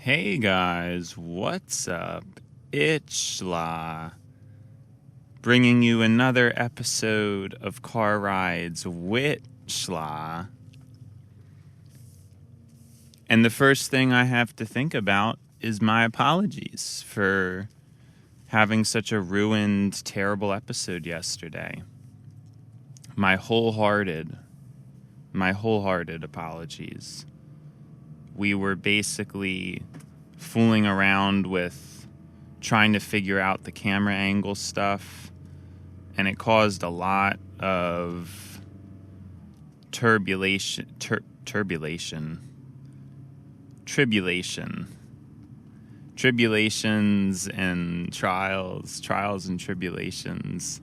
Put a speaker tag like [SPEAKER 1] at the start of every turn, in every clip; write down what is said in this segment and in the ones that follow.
[SPEAKER 1] Hey guys, what's up? It's Schla, bringing you another episode of Car Rides with Schla. And the first thing I have to think about is my apologies for having such a ruined, terrible episode yesterday. My wholehearted apologies. We were basically fooling around with trying to figure out the camera angle stuff, and it caused a lot of tribulation, tribulations and trials and tribulations.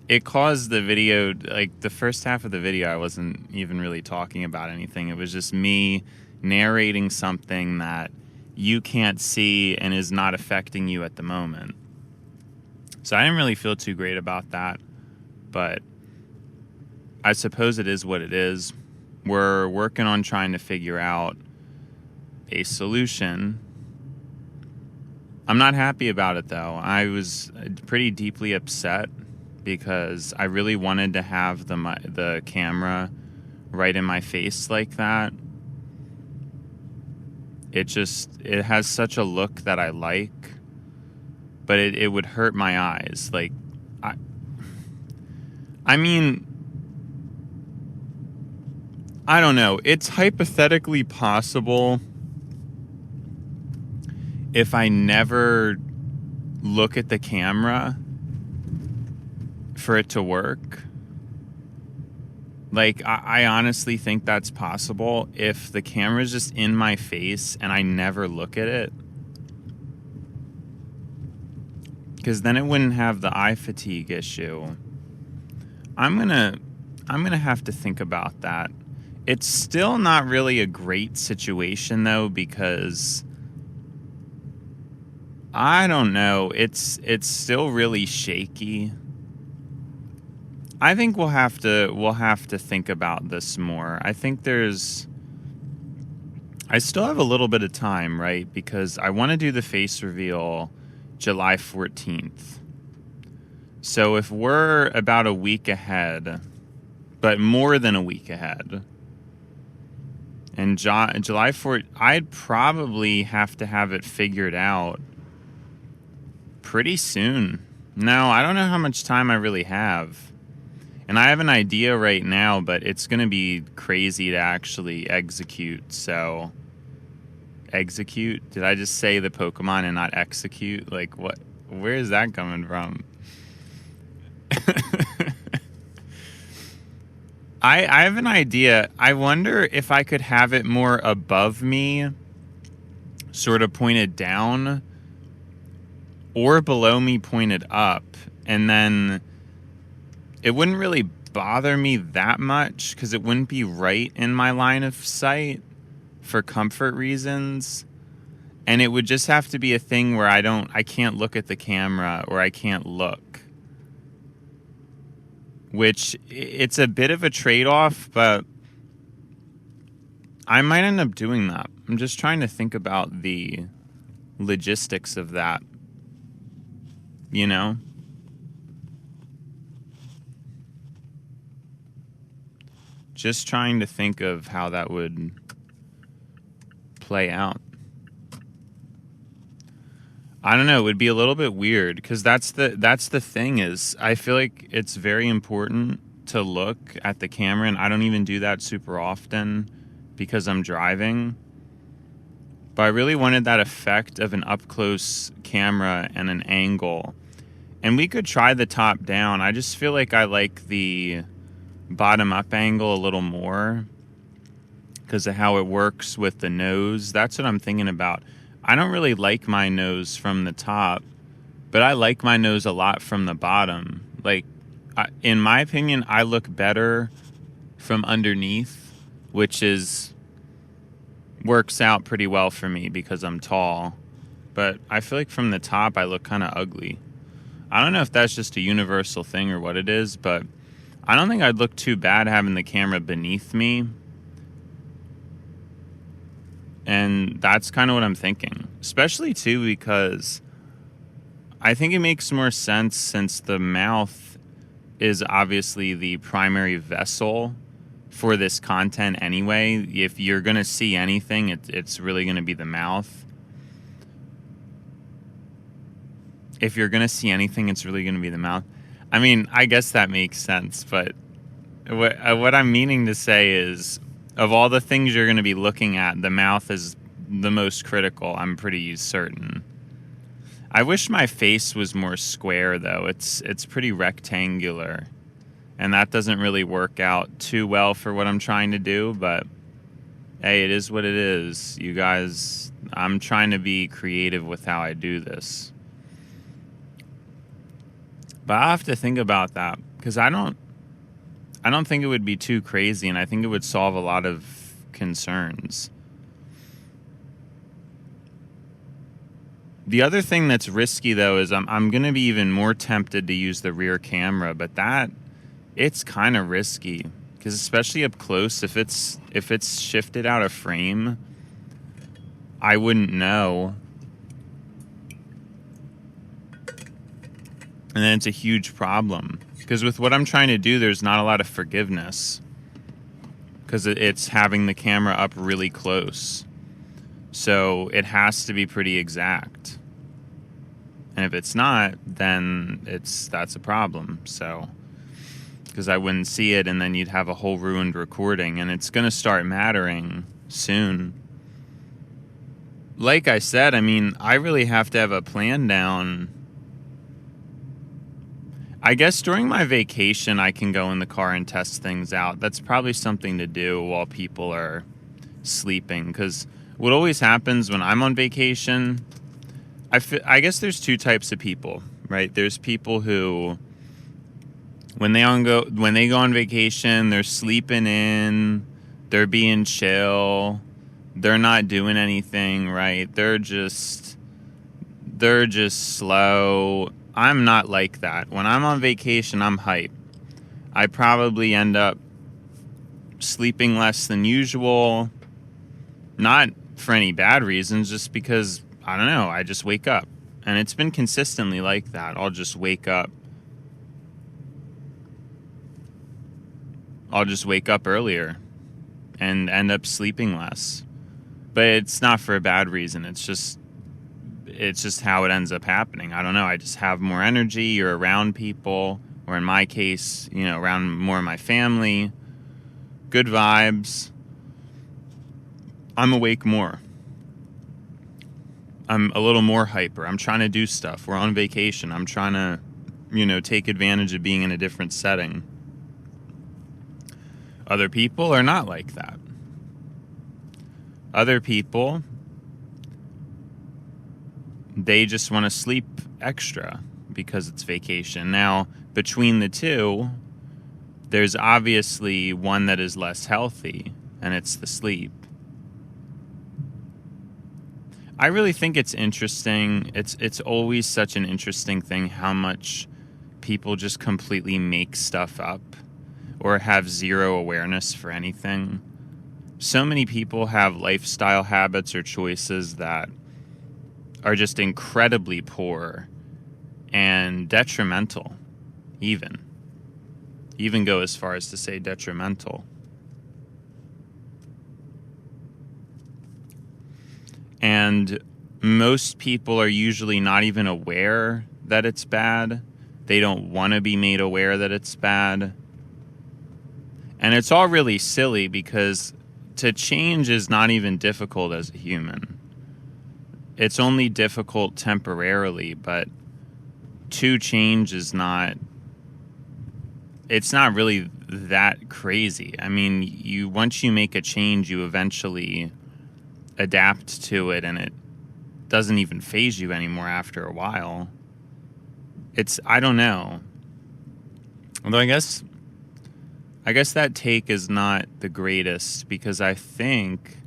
[SPEAKER 1] It caused the video, like the first half of the video, I wasn't even really talking about anything. It was just me narrating something that you can't see and is not affecting you at the moment. So I didn't really feel too great about that, but I suppose it is what it is. We're working on trying to figure out a solution. I'm not happy about it though. I was pretty deeply upset because I really wanted to have the camera right in my face like that. It has such a look that I like, but it would hurt my eyes. Like, I mean, I don't know. It's hypothetically possible if I never look at the camera for it to work. Like, I honestly think that's possible if the camera's just in my face and I never look at it. Because then it wouldn't have the eye fatigue issue. I'm gonna have to think about that. It's still not really a great situation though, because I don't know. It's still really shaky. I think we'll have to think about this more. I think I still have a little bit of time, right? Because I want to do the face reveal July 14th. So if we're about a week ahead, but more than a week ahead, and July 4th, I'd probably have to have it figured out pretty soon. Now, I don't know how much time I really have. And I have an idea right now, but it's going to be crazy to actually execute. So, execute? Did I just say the Pokemon and not execute? Like, what? Where is that coming from? I have an idea. I wonder if I could have it more above me, sort of pointed down, or below me pointed up, and then it wouldn't really bother me that much because it wouldn't be right in my line of sight for comfort reasons. And it would just have to be a thing where I can't look at the camera, or I can't look. Which, it's a bit of a trade-off, but I might end up doing that. I'm just trying to think about the logistics of that. You know? Just trying to think of how that would play out. I don't know. It would be a little bit weird because that's the thing is I feel like it's very important to look at the camera, and I don't even do that super often because I'm driving. But I really wanted that effect of an up-close camera and an angle. And we could try the top down. I just feel like I like the bottom up angle a little more because of how it works with the nose. That's what I'm thinking about. I don't really like my nose from the top, but I like my nose a lot from the bottom. Like, in my opinion, I look better from underneath, which works out pretty well for me because I'm tall. But I feel like from the top, I look kind of ugly. I don't know if that's just a universal thing or what it is, but I don't think I'd look too bad having the camera beneath me. And that's kind of what I'm thinking. Especially, too, because I think it makes more sense since the mouth is obviously the primary vessel for this content anyway. If you're going to see anything, it's really going to be the mouth. If you're going to see anything, it's really going to be the mouth. I mean, I guess that makes sense, but what I'm meaning to say is, of all the things you're going to be looking at, the mouth is the most critical, I'm pretty certain. I wish my face was more square, though. It's pretty rectangular, and that doesn't really work out too well for what I'm trying to do, but hey, it is what it is. You guys, I'm trying to be creative with how I do this. But I have to think about that, because I don't think it would be too crazy, and I think it would solve a lot of concerns. The other thing that's risky, though, is I'm going to be even more tempted to use the rear camera, but it's kind of risky, because especially up close, if it's shifted out of frame, I wouldn't know. And then it's a huge problem. Because with what I'm trying to do, there's not a lot of forgiveness. Because it's having the camera up really close. So it has to be pretty exact. And if it's not, then that's a problem. So, because I wouldn't see it, and then you'd have a whole ruined recording. And it's going to start mattering soon. Like I said, I mean, I really have to have a plan down. I guess during my vacation, I can go in the car and test things out. That's probably something to do while people are sleeping. Because what always happens when I'm on vacation, I guess there's two types of people, right? There's people who, when they go on vacation, they're sleeping in, they're being chill, they're not doing anything, right? They're just slow. I'm not like that. When I'm on vacation, I'm hype. I probably end up sleeping less than usual. Not for any bad reasons, just because, I don't know, I just wake up. And it's been consistently like that. I'll just wake up. I'll just wake up earlier and end up sleeping less. But it's not for a bad reason. It's just how it ends up happening. I don't know. I just have more energy. You're around people, or in my case, around more of my family. Good vibes. I'm awake more. I'm a little more hyper. I'm trying to do stuff. We're on vacation. I'm trying to, take advantage of being in a different setting. Other people are not like that. Other people, they just want to sleep extra because it's vacation. Now, between the two, there's obviously one that is less healthy, and it's the sleep. I really think it's interesting. It's always such an interesting thing how much people just completely make stuff up or have zero awareness for anything. So many people have lifestyle habits or choices that are just incredibly poor and detrimental, even go as far as to say detrimental. And most people are usually not even aware that it's bad. They don't want to be made aware that it's bad. And it's all really silly, because to change is not even difficult as a human. It's only difficult temporarily, but to change is not, it's not really that crazy. I mean, once you make a change, you eventually adapt to it, and it doesn't even faze you anymore after a while. I don't know. Although I guess that take is not the greatest, because I think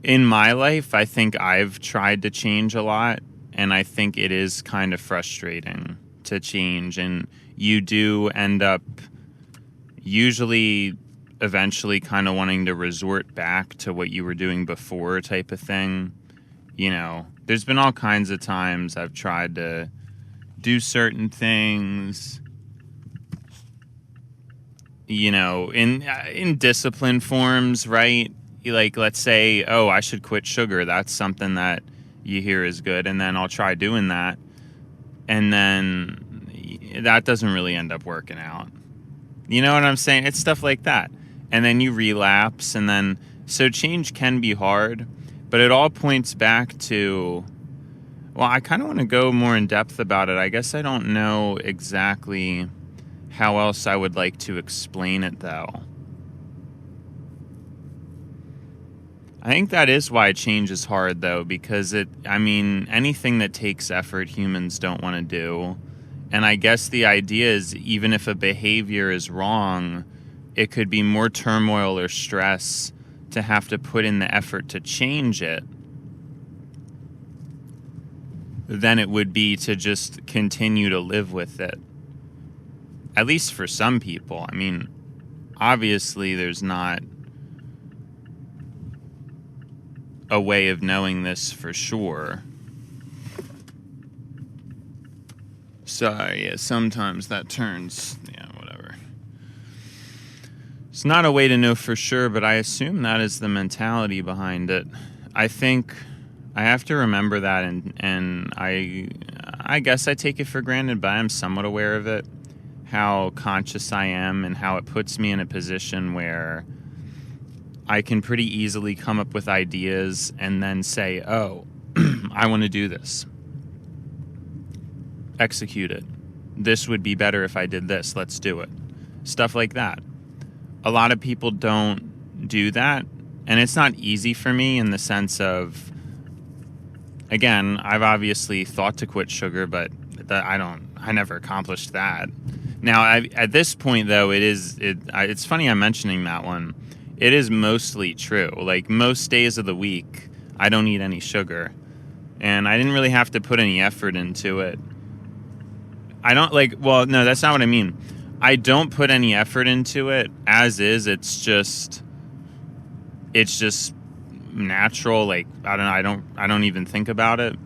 [SPEAKER 1] in my life, I think I've tried to change a lot, and I think it is kind of frustrating to change, and you do end up usually eventually kind of wanting to resort back to what you were doing before type of thing. You know, there's been all kinds of times I've tried to do certain things, you know, in discipline forms, right? Like, let's say, oh, I should quit sugar. That's something that you hear is good. And then I'll try doing that. And then that doesn't really end up working out. You know what I'm saying? It's stuff like that. And then you relapse. And then, so change can be hard. But it all points back to, well, I kind of want to go more in depth about it. I guess I don't know exactly how else I would like to explain it, though. I think that is why change is hard, though, because anything that takes effort, humans don't want to do. And I guess the idea is, even if a behavior is wrong, it could be more turmoil or stress to have to put in the effort to change it than it would be to just continue to live with it. At least for some people. I mean, obviously there's not a way of knowing this for sure. So, yeah, sometimes that turns, whatever. It's not a way to know for sure, but I assume that is the mentality behind it. I think I have to remember that, and I guess I take it for granted, but I'm somewhat aware of it, how conscious I am, and how it puts me in a position where I can pretty easily come up with ideas and then say, oh, I want to do this. Execute it. This would be better if I did this. Let's do it. Stuff like that. A lot of people don't do that, and it's not easy for me in the sense of, again, I've obviously thought to quit sugar, but I never accomplished that. Now, at this point, though, it's funny I'm mentioning that one. It is mostly true. Like, most days of the week, I don't eat any sugar, and I didn't really have to put any effort into it. No, that's not what I mean. I don't put any effort into it as is. It's just natural. Like, I don't even think about it.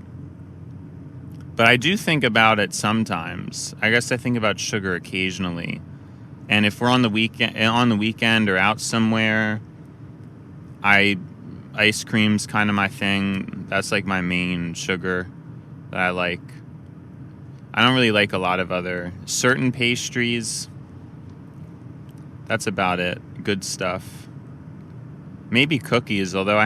[SPEAKER 1] But I do think about it sometimes. I guess I think about sugar occasionally. And if we're on the weekend or out somewhere, ice cream's kind of my thing. That's like my main sugar that I like. I don't really like a lot of other certain pastries. That's about it. Good stuff. Maybe cookies, although I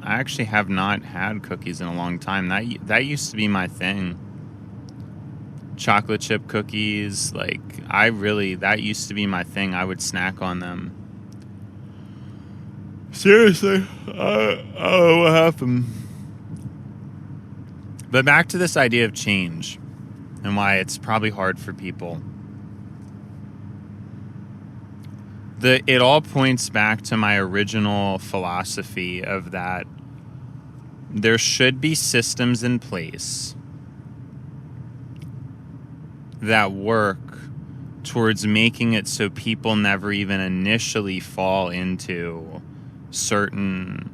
[SPEAKER 1] actually have not had cookies in a long time. That used to be my thing. Chocolate chip cookies, that used to be my thing. I would snack on them. Seriously, I don't know what happened. But back to this idea of change and why it's probably hard for people. It all points back to my original philosophy of that there should be systems in place that work towards making it so people never even initially fall into certain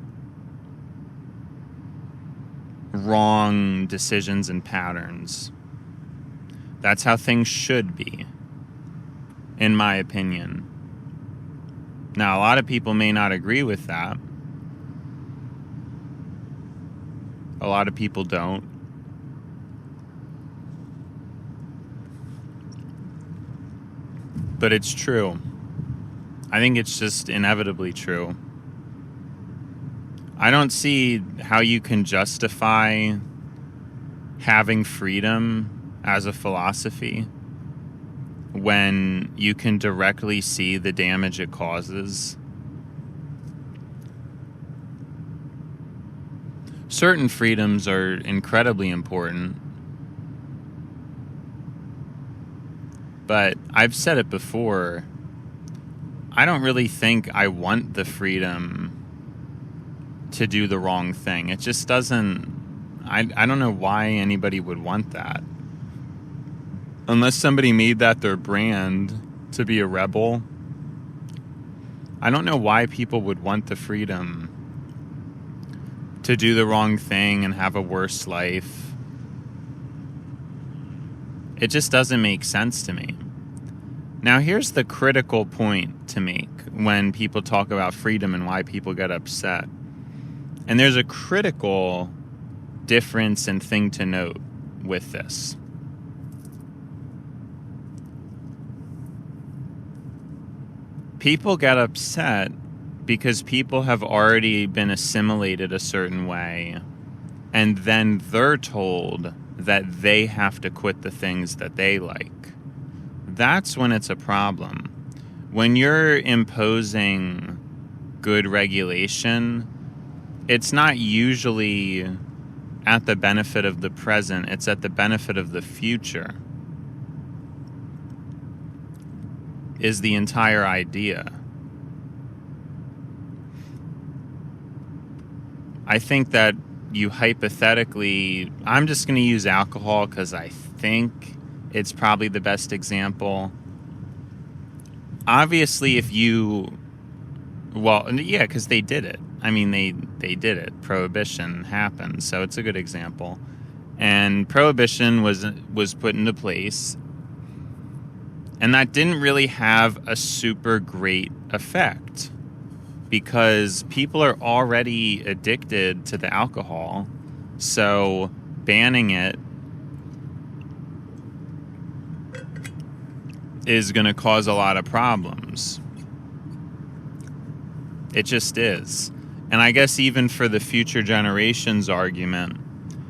[SPEAKER 1] wrong decisions and patterns. That's how things should be, in my opinion. Now, a lot of people may not agree with that. A lot of people don't. But it's true. I think it's just inevitably true. I don't see how you can justify having freedom as a philosophy when you can directly see the damage it causes. Certain freedoms are incredibly important. But I've said it before, I don't really think I want the freedom to do the wrong thing. It just doesn't, I don't know why anybody would want that. Unless somebody made that their brand to be a rebel I don't know why people would want the freedom to do the wrong thing and have a worse life. It just doesn't make sense to me. Now, here's the critical point to make when people talk about freedom and why people get upset. And there's a critical difference and thing to note with this. People get upset because people have already been assimilated a certain way, and then they're told that they have to quit the things that they like. That's when it's a problem. When you're imposing good regulation, it's not usually at the benefit of the present, it's at the benefit of the future, is the entire idea. I think that you hypothetically, I'm just going to use alcohol because I think it's probably the best example. Obviously, if you, well, yeah, because they did it. I mean, they did it. Prohibition happened, so it's a good example. And prohibition was put into place, and that didn't really have a super great effect because people are already addicted to the alcohol, so banning it is going to cause a lot of problems. It just is. And I guess even for the future generations argument,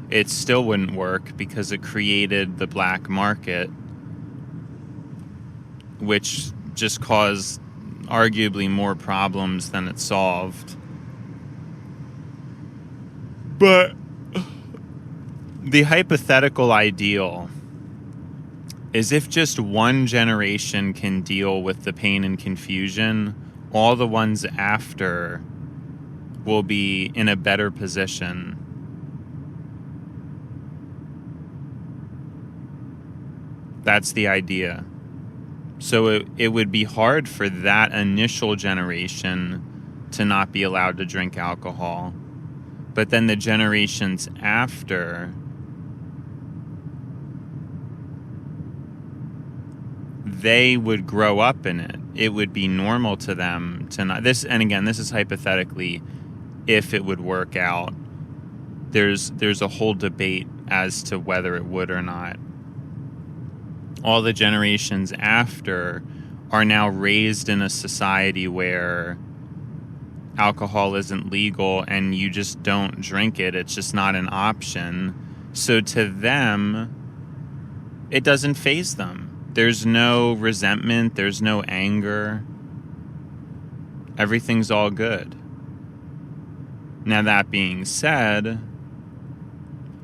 [SPEAKER 1] it still wouldn't work because it created the black market, which just caused arguably more problems than it solved. But the hypothetical ideal is if just one generation can deal with the pain and confusion, all the ones after will be in a better position. That's the idea. So it would be hard for that initial generation to not be allowed to drink alcohol. But then the generations after, they would grow up in it. It would be normal to them to not this. And again, this is hypothetically if it would work out. There's a whole debate as to whether it would or not. All the generations after are now raised in a society where alcohol isn't legal and you just don't drink it. It's just not an option. So to them, it doesn't faze them. There's no resentment. There's no anger. Everything's all good. Now, that being said,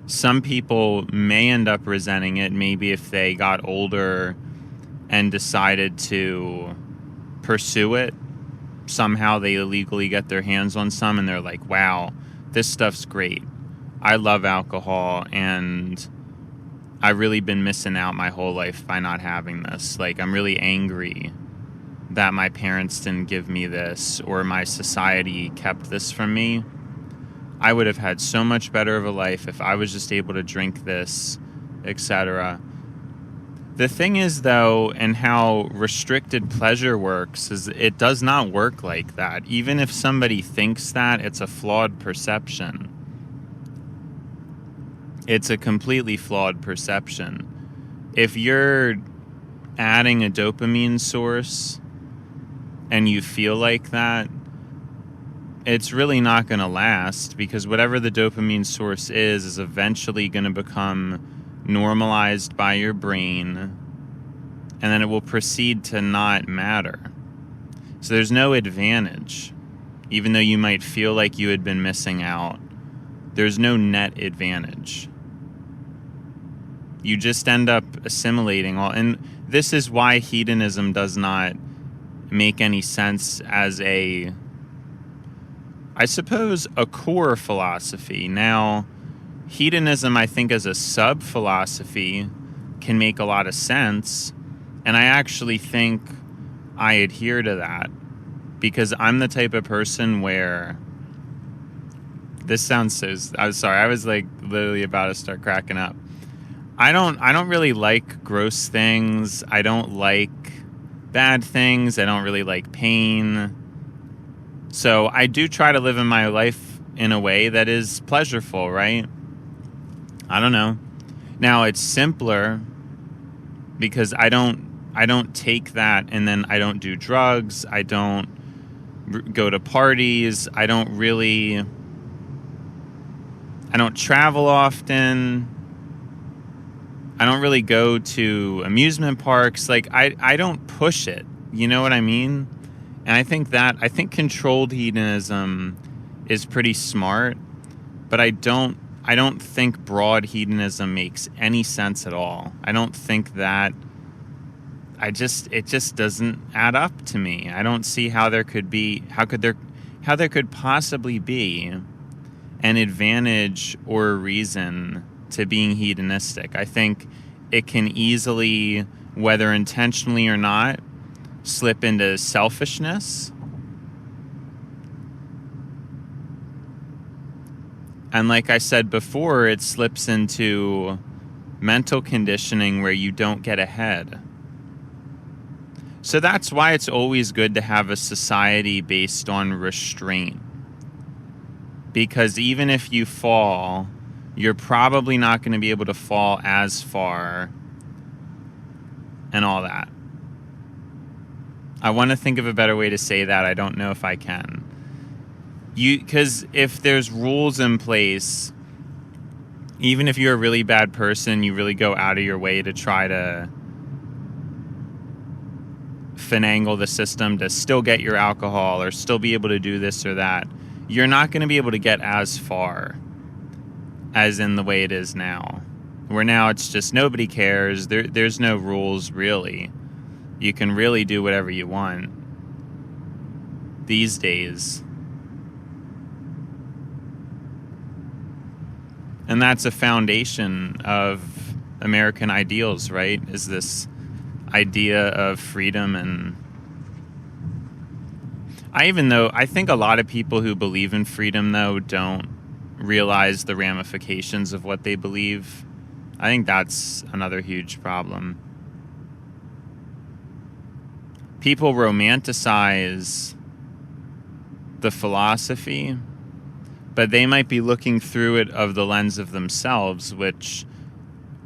[SPEAKER 1] some people may end up resenting it, maybe if they got older and decided to pursue it. Somehow they illegally get their hands on some and they're like, wow, this stuff's great. I love alcohol and I've really been missing out my whole life by not having this. Like, I'm really angry that my parents didn't give me this or my society kept this from me. I would have had so much better of a life if I was just able to drink this, etc. The thing is, though, and how restricted pleasure works, is it does not work like that. Even if somebody thinks that, it's a flawed perception. It's a completely flawed perception. If you're adding a dopamine source and you feel like that, it's really not going to last because whatever the dopamine source is eventually going to become normalized by your brain and then it will proceed to not matter. So there's no advantage. Even though you might feel like you had been missing out, there's no net advantage. You just end up assimilating all. And this is why hedonism does not make any sense as a, I suppose, a core philosophy. Now, hedonism, I think, as a sub-philosophy can make a lot of sense. And I actually think I adhere to that. because I'm the type of person where this sounds so, I'm sorry, I was like literally about to start cracking up. I don't really like gross things. I don't like bad things. I don't really like pain. So I do try to live in my life in a way that is pleasurable, right? I don't know. Now it's simpler because I don't take that and then I don't do drugs. I don't go to parties. I don't travel often. I don't really go to amusement parks. Like I don't push it. You know what I mean? And I think controlled hedonism is pretty smart, but I don't think broad hedonism makes any sense at all. I don't think that it just doesn't add up to me. I don't see how there could possibly be an advantage or a reason to being hedonistic. I think it can easily, whether intentionally or not, slip into selfishness. And like I said before, it slips into mental conditioning where you don't get ahead. So that's why it's always good to have a society based on restraint. Because even if you fall, you're probably not going to be able to fall as far and all that. I want to think of a better way to say that. I don't know if I can. Because if there's rules in place, even if you're a really bad person, you really go out of your way to try to finagle the system to still get your alcohol or still be able to do this or that, you're not going to be able to get as far as in the way it is now. Where now it's just nobody cares. There's no rules, really. You can really do whatever you want these days. And that's a foundation of American ideals, right? Is this idea of freedom. And I think a lot of people who believe in freedom, though, don't realize the ramifications of what they believe. I think that's another huge problem. People romanticize the philosophy, but they might be looking through it of the lens of themselves, which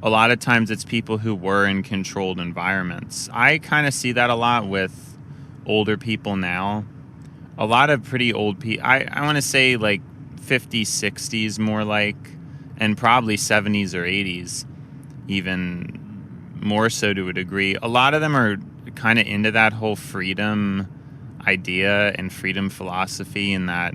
[SPEAKER 1] a lot of times it's people who were in controlled environments. I kind of see that a lot with older people now. A lot of pretty old people, I want to say like 50s, 60s more like, and probably 70s or 80s, even more so to a degree. A lot of them are kind of into that whole freedom idea and freedom philosophy, and that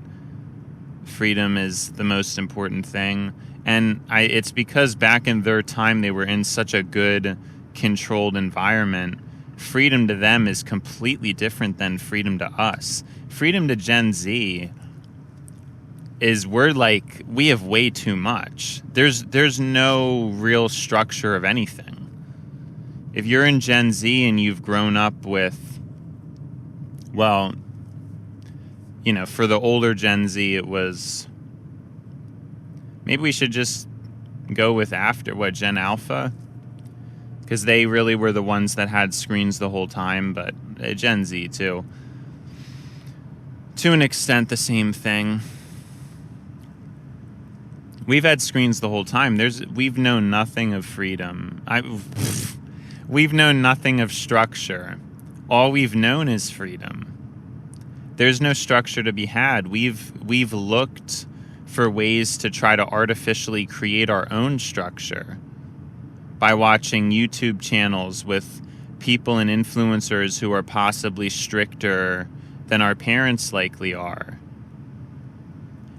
[SPEAKER 1] freedom is the most important thing. And it's because back in their time they were in such a good controlled environment. Freedom to them is completely different than freedom to us. Freedom to Gen Z is we have way too much. There's no real structure of anything. If you're in Gen Z and you've grown up with, well, you know, for the older Gen Z, it was, maybe we should just go with Gen Alpha? Because they really were the ones that had screens the whole time, but Gen Z too. To an extent, the same thing. We've had screens the whole time. We've known nothing of freedom. We've known nothing of structure. All we've known is freedom. There's no structure to be had. We've looked for ways to try to artificially create our own structure by watching YouTube channels with people and influencers who are possibly stricter than our parents likely are.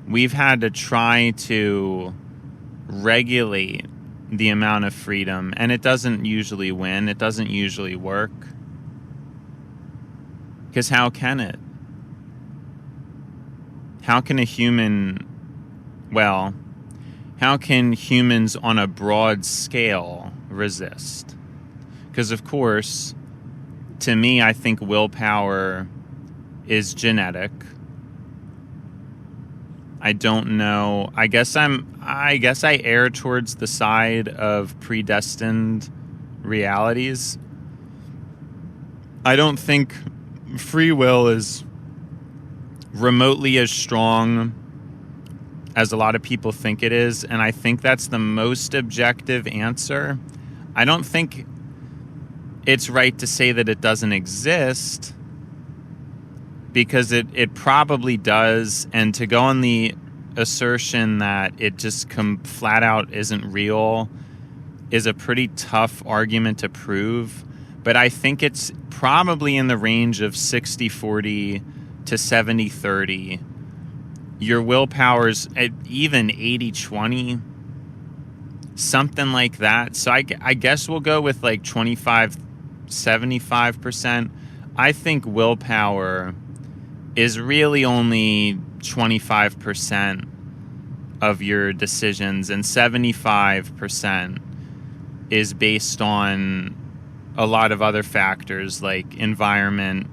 [SPEAKER 1] We've had to try to regulate the amount of freedom, and it doesn't usually win. It doesn't usually work. Because how can it? How can humans on a broad scale resist? Because, of course, to me, I think willpower is genetic. I don't know. I guess I err towards the side of predestined realities. I don't think free will is remotely as strong as a lot of people think it is, and I think that's the most objective answer. I don't think it's right to say that it doesn't exist, because it probably does, and to go on the assertion that it just flat out isn't real is a pretty tough argument to prove. But I think it's probably in the range of 60-40 to 70-30. Your willpower's at even 80-20, something like that. So I guess we'll go with like 75%. I think willpower is really only 25% of your decisions, and 75% is based on a lot of other factors like environment,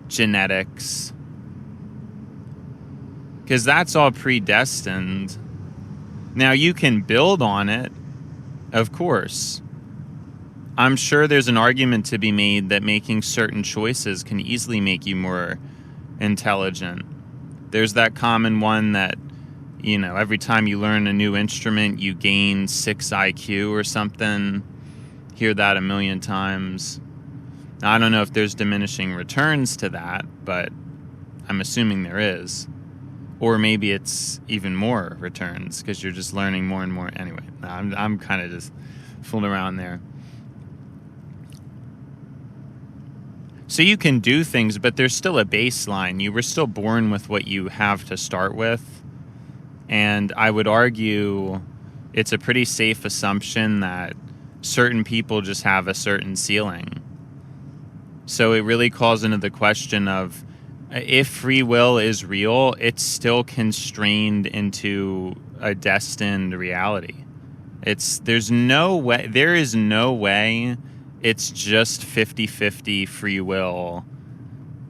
[SPEAKER 1] genetics, because that's all predestined. Now, you can build on it, of course. I'm sure there's an argument to be made that making certain choices can easily make you more intelligent. There's that common one that, every time you learn a new instrument, you gain 6 IQ or something. Hear that a million times. Now, I don't know if there's diminishing returns to that, but I'm assuming there is. Or maybe it's even more returns because you're just learning more and more. Anyway, I'm kind of just fooling around there. So you can do things, but there's still a baseline. You were still born with what you have to start with. And I would argue it's a pretty safe assumption that certain people just have a certain ceiling. So it really calls into the question of, if free will is real, it's still constrained into a destined reality. There is no way it's just 50-50 free will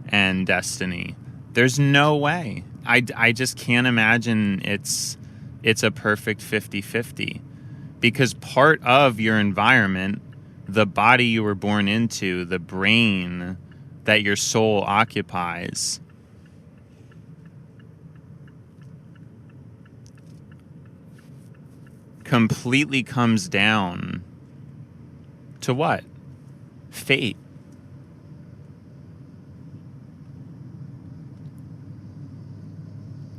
[SPEAKER 1] and destiny. There's no way. I just can't imagine it's a perfect 50-50, because part of your environment, the body you were born into, the brain that your soul occupies, completely comes down to what? Fate.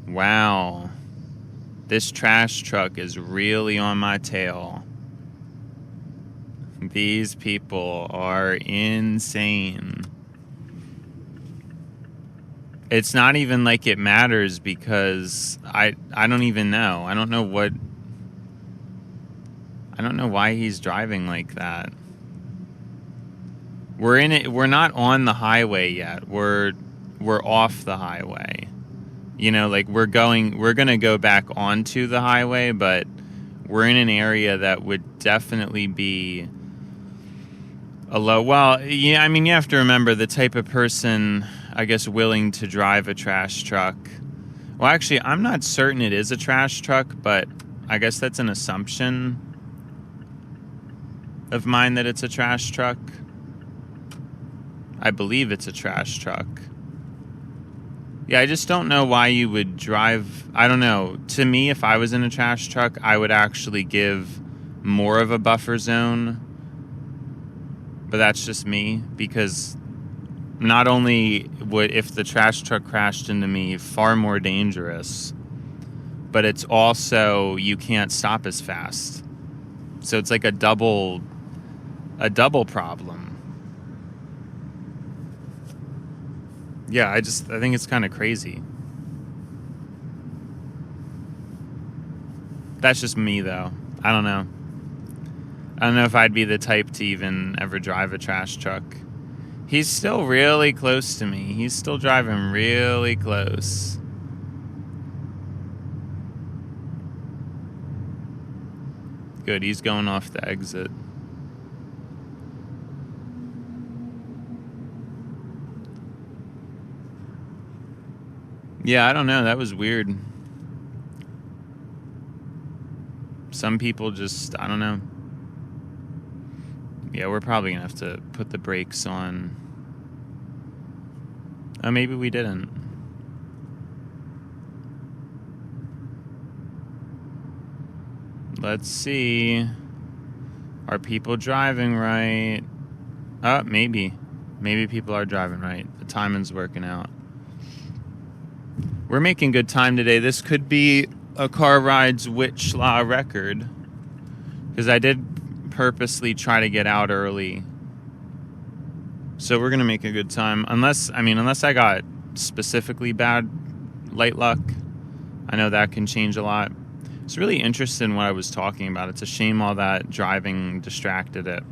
[SPEAKER 1] Wow. This trash truck is really on my tail. These people are insane. It's not even like it matters, because I don't even know. I don't know why he's driving like that. We're in it. We're not on the highway yet. We're off the highway. We're going to go back onto the highway, but we're in an area that would definitely be a low. Well, yeah, I mean, you have to remember the type of person, I guess, willing to drive a trash truck. Well, actually, I'm not certain it is a trash truck, but I guess that's an assumption of mine that it's a trash truck. I believe it's a trash truck. Yeah, I just don't know why you would drive. I don't know. To me, if I was in a trash truck, I would actually give more of a buffer zone. But that's just me, because not only would, if the trash truck crashed into me, far more dangerous, but it's also, you can't stop as fast. So it's like a double problem. Yeah, I think it's kind of crazy. That's just me, though. I don't know. I don't know if I'd be the type to even ever drive a trash truck. He's still really close to me. He's still driving really close. Good, he's going off the exit. Yeah, I don't know. That was weird. Some people just, I don't know. Yeah, we're probably going to have to put the brakes on. Oh, maybe we didn't. Let's see. Are people driving right? Oh, maybe. Maybe people are driving right. The timing's working out. We're making good time today. This could be a car rides witch law record. Because I did purposely try to get out early. So we're going to make a good time. Unless I got specifically bad light luck. I know that can change a lot. I was really interested in what I was talking about. It's a shame all that driving distracted it.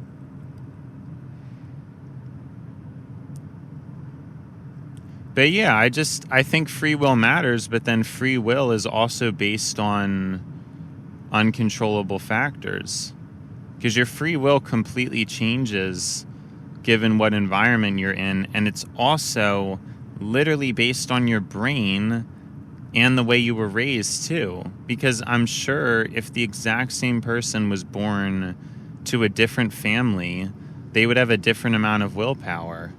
[SPEAKER 1] But yeah, I think free will matters, but then free will is also based on uncontrollable factors. Because your free will completely changes given what environment you're in, and it's also literally based on your brain and the way you were raised too. Because I'm sure if the exact same person was born to a different family, they would have a different amount of willpower.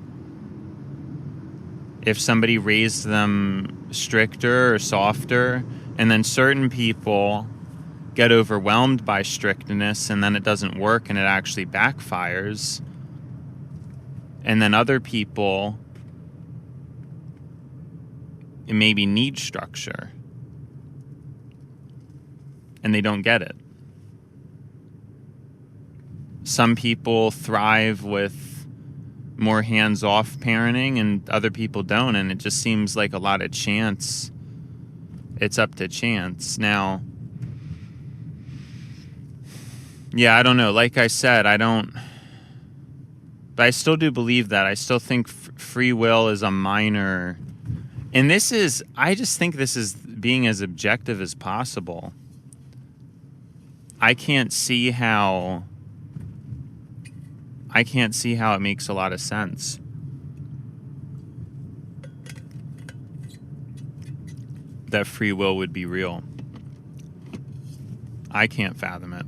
[SPEAKER 1] If somebody raised them stricter or softer, and then certain people get overwhelmed by strictness and then it doesn't work and it actually backfires, and then other people maybe need structure and they don't get it. Some people thrive with more hands-off parenting and other people don't, and it just seems like a lot of chance. It's up to chance. Now, yeah, I don't know. Like I said, but I still do believe that. I still think free will is a minor, and I just think this is being as objective as possible. I can't see how it makes a lot of sense. That free will would be real. I can't fathom it.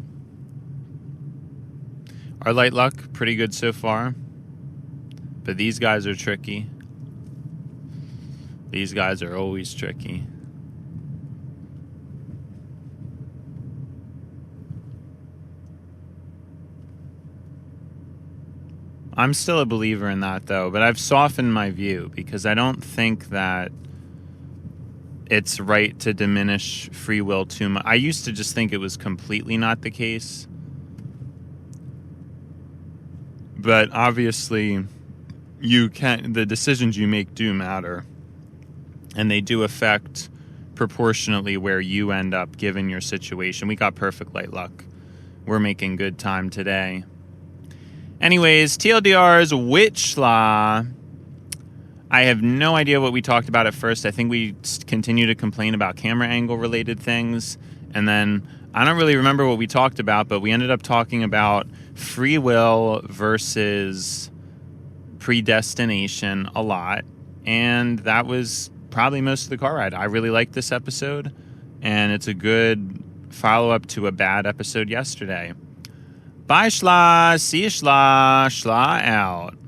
[SPEAKER 1] Our light luck, pretty good so far. But these guys are tricky. These guys are always tricky. I'm still a believer in that, though, but I've softened my view because I don't think that it's right to diminish free will too much. I used to just think it was completely not the case. But obviously, the decisions you make do matter. And they do affect proportionately where you end up given your situation. We got perfect light luck. We're making good time today. Anyways, TLDR's witch law. I have no idea what we talked about at first. I think we continue to complain about camera angle related things. And then I don't really remember what we talked about, but we ended up talking about free will versus predestination a lot. And that was probably most of the car ride. I really liked this episode, and it's a good follow-up to a bad episode yesterday. Bye, Schla. See you, Schla. Schla out.